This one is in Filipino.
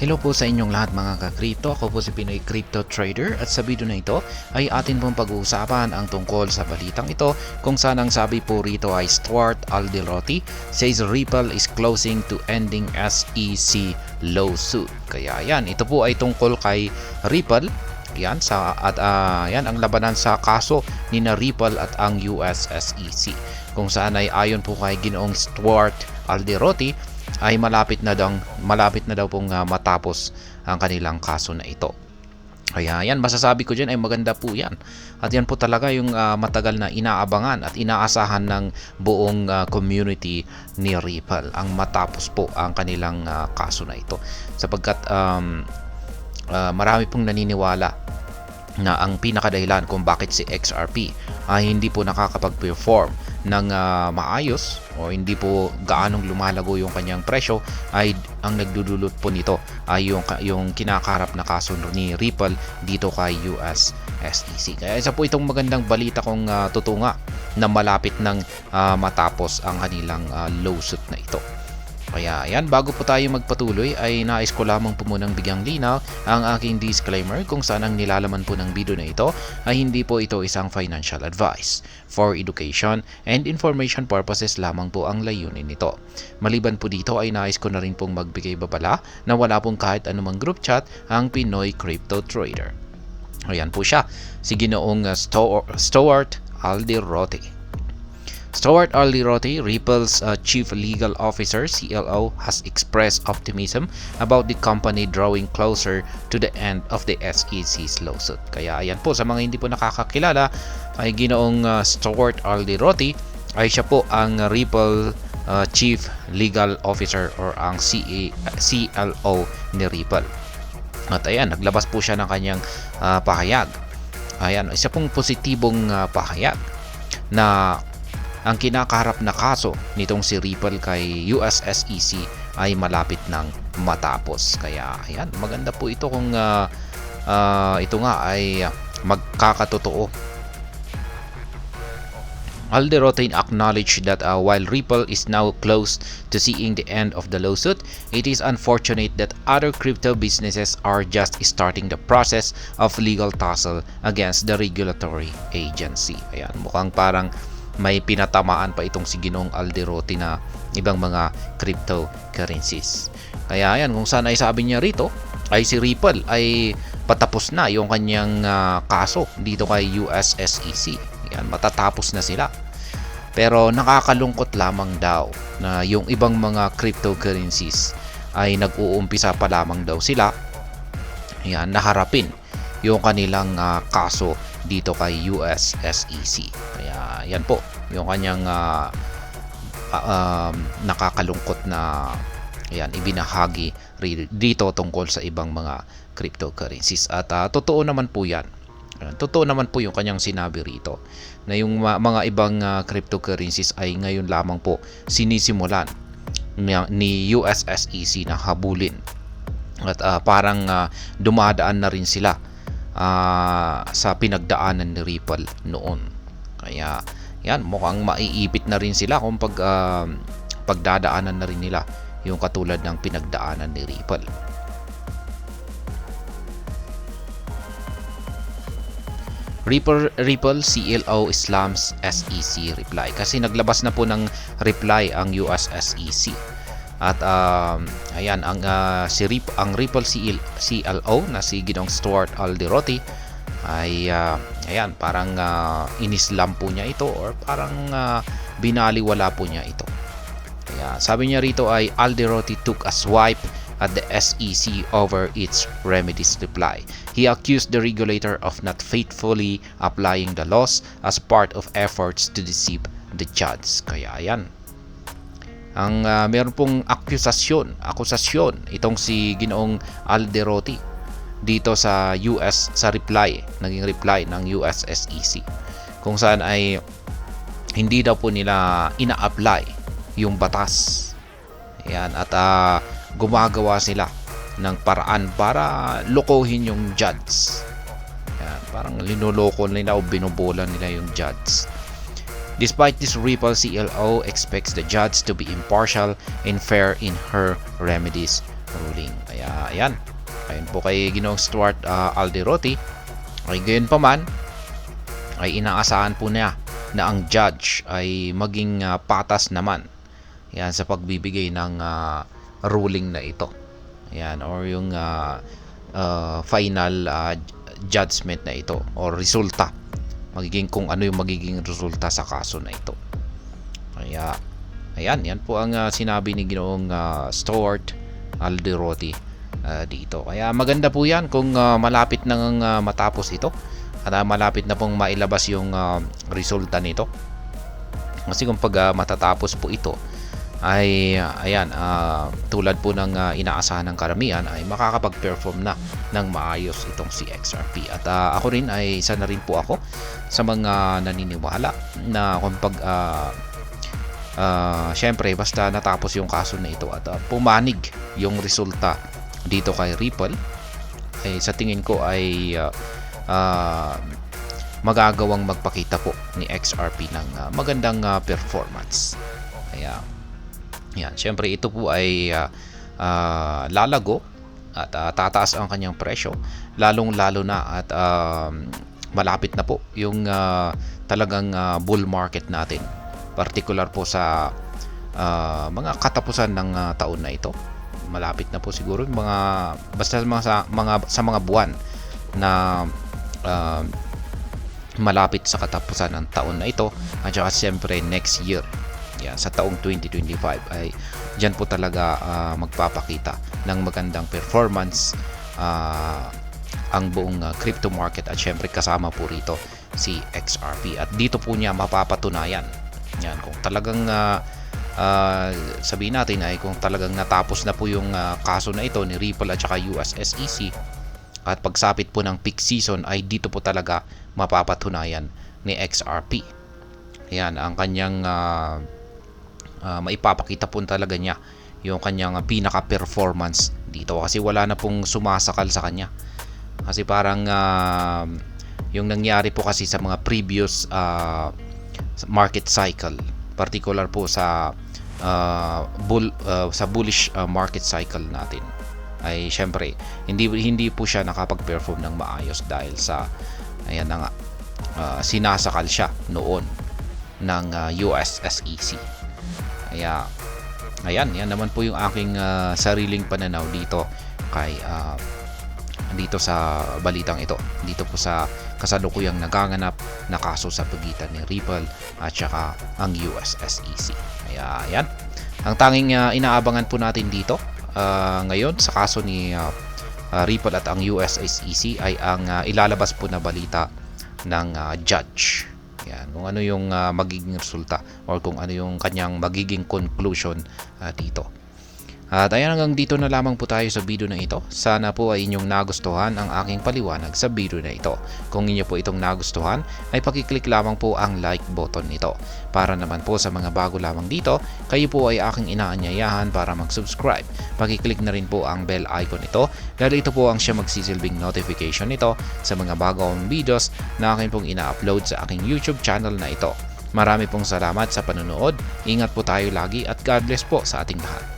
Hello po sa inyong lahat mga ka-crypto. Ako po si Pinoy Crypto Trader at sa video na ito ay atin pong pag-uusapan ang tungkol sa balitang ito kung saan ang sabi po rito ay Stuart Alderoty says Ripple is closing to ending SEC lawsuit. Kaya yan, ito po ay tungkol kay Ripple. Yan yan ang labanan sa kaso ni na Ripple at ang US SEC. Kung saan ay ayon po kay Ginoong Stuart Alderoty ay malapit na daw pong matapos ang kanilang kaso na ito. Kaya yan, masasabi ko dyan ay maganda po yan. At yan po talaga yung matagal na inaabangan at inaasahan ng buong community ni Ripple ang matapos po ang kanilang kaso na ito. Sapagkat marami pong naniniwala na ang pinakadahilan kung bakit si XRP ay hindi po nakakapag-perform ng maayos o hindi po gaanong lumalago yung kanyang presyo ay ang nagdudulot po nito ay yung kinakaharap na kaso ni Ripple dito kay US SEC. Kaya isa po itong magandang balita kung tutunga na malapit ng matapos ang kanilang lawsuit na ito. Kaya yan, bago po tayo magpatuloy ay nais ko lamang po munang bigyang linaw ang aking disclaimer kung saan ang nilalaman po ng video na ito ay hindi po ito isang financial advice. For education and information purposes lamang po ang layunin nito. Maliban po dito ay nais ko na rin pong magbigay babala na wala pong kahit anumang group chat ang Pinoy Crypto Trader. Ayan po siya, si Ginoong Stuart Alderoty. Stuart Alderoty, Ripple's Chief Legal Officer (CLO), has expressed optimism about the company drawing closer to the end of the SEC's lawsuit. Kaya ayan po, sa mga hindi po nakakakilala, ay Ginoong Stuart Alderoty ay siya po ang Ripple Chief Legal Officer or ang CLO ni Ripple. At ayan, naglabas po siya ng kanyang pahayag. Ayan, isa pong positibong pahayag na ang kinakaharap na kaso nitong si Ripple kay US SEC ay malapit nang matapos. Kaya ayan, maganda po ito kung ito nga ay magkakatotoo. Alderoty acknowledged that while Ripple is now close to seeing the end of the lawsuit, it is unfortunate that other crypto businesses are just starting the process of legal tussle against the regulatory agency. Ayan, mukhang parang may pinatamaan pa itong si Ginoong Alderoty na ibang mga cryptocurrencies. Kaya ayan, kung saan ay sabi niya rito ay si Ripple ay patapos na yung kanyang kaso dito kay US SEC. Yan, matatapos na sila. Pero nakakalungkot lamang daw na yung ibang mga cryptocurrencies ay nag-uumpisa pa lamang daw sila naharapin yung kanilang kaso dito kay US SEC. Kaya yan po yung kanyang nakakalungkot na ibinahagi dito tungkol sa ibang mga cryptocurrencies. At totoo naman po yan. Totoo naman po yung kanyang sinabi rito na yung mga ibang cryptocurrencies ay ngayon lamang po sinisimulan ni US SEC na habulin. At parang dumadaan na rin sila sa pinagdaanan ni Ripple noon. Kaya yan, mukhang maiipit na rin sila kung pagdadaanan na rin nila yung katulad ng pinagdaanan ni Ripple. Ripple CLO slams SEC reply. Kasi naglabas na po ng reply ang US SEC. At ayan, ang Ripple CLO na si Ginoong Stuart Alderoty ay ayan, parang inislam po niya ito or parang binaliwala po niya ito. Kaya sabi niya rito ay Alderoty took a swipe at the SEC over its remedies reply. He accused the regulator of not faithfully applying the laws as part of efforts to deceive the judge. Kaya ayan, ang meron pong akusasyon itong si Ginoong Alderoty dito sa naging reply ng US SEC kung saan ay hindi daw po nila ina-apply yung batas. Ayan, at gumagawa sila ng paraan para lokohin yung judge. Ayan, parang linuloko nila o binobola nila yung judge. Despite this, Ripple CLO expects the judge to be impartial and fair in her remedies ruling. Kaya ayan. Ayun po kay Ginoong Stuart Alderoty. Ay gayon pa man, ay inaasahan po niya na ang judge ay maging patas naman. Yan sa pagbibigay ng ruling na ito. Ayan, or yung final judgment na ito or resulta. Magiging kung ano yung magiging resulta sa kaso na ito. Kaya ayan, yan po ang sinabi ni Ginoong Stuart Alderoty dito. Kaya maganda po yan kung malapit nang matapos ito at malapit na pong mailabas yung resulta nito. Kasi kung pag matatapos po ito ay ayan, tulad po ng inaasahan ng karamihan ay makakapag-perform na ng maayos itong si XRP. At ako rin ay isa na rin po ako sa mga naniniwala na kung pag syempre basta natapos yung kaso na ito at pumanig yung resulta dito kay Ripple, ay sa tingin ko ay magagawang magpakita po ni XRP ng magandang performance. Kaya yan, syempre ito po ay lalago at tataas ang kanyang presyo, lalong-lalo na at malapit na po yung talagang bull market natin, particular po sa mga katapusan ng taon na ito. Malapit na po siguro mga basta sa mga buwan na malapit sa katapusan ng taon na ito, at saka siyempre next year, yan, sa taong 2025 ay dyan po talaga magpapakita ng magandang performance ang buong crypto market, at syempre kasama po rito si XRP. At dito po niya mapapatunayan yan kung talagang sabihin natin ay kung talagang natapos na po yung kaso na ito ni Ripple at saka US SEC, at pagsapit po ng peak season ay dito po talaga mapapatunayan ni XRP. Yan ang kanyang maipapakita po talaga niya yung kanyang pinaka-performance dito, kasi wala na pong sumasakal sa kanya. Kasi parang yung nangyari po kasi sa mga previous market cycle, particular po sa sa bullish market cycle natin, ay syempre hindi po siya nakapag-perform ng maayos dahil sa ayan na nga, sinasakal siya noon ng US SEC. Kaya ayan, yan naman po yung aking sariling pananaw dito kay dito sa balitang ito, dito po sa kasalukuyang naganganap na kaso sa pagitan ni Ripple at saka ang US SEC. Kaya ayan, ang tanging inaabangan po natin dito ngayon sa kaso ni Ripple at ang US SEC ay ang ilalabas po na balita ng judge. Yan, kung ano yung magiging resulta or kung ano yung kanyang magiging conclusion dito. At ayan, hanggang dito na lamang po tayo sa video na ito. Sana po ay inyong nagustuhan ang aking paliwanag sa video na ito. Kung inyo po itong nagustuhan, ay pakiclick lamang po ang like button nito. Para naman po sa mga bago lamang dito, kayo po ay aking inaanyayahan para mag-subscribe. Pakiclick na rin po ang bell icon nito dahil ito po ang siya magsisilbing notification nito sa mga bagong videos na akin pong ina-upload sa aking YouTube channel na ito. Marami pong salamat sa panonood. Ingat po tayo lagi at God bless po sa ating lahat.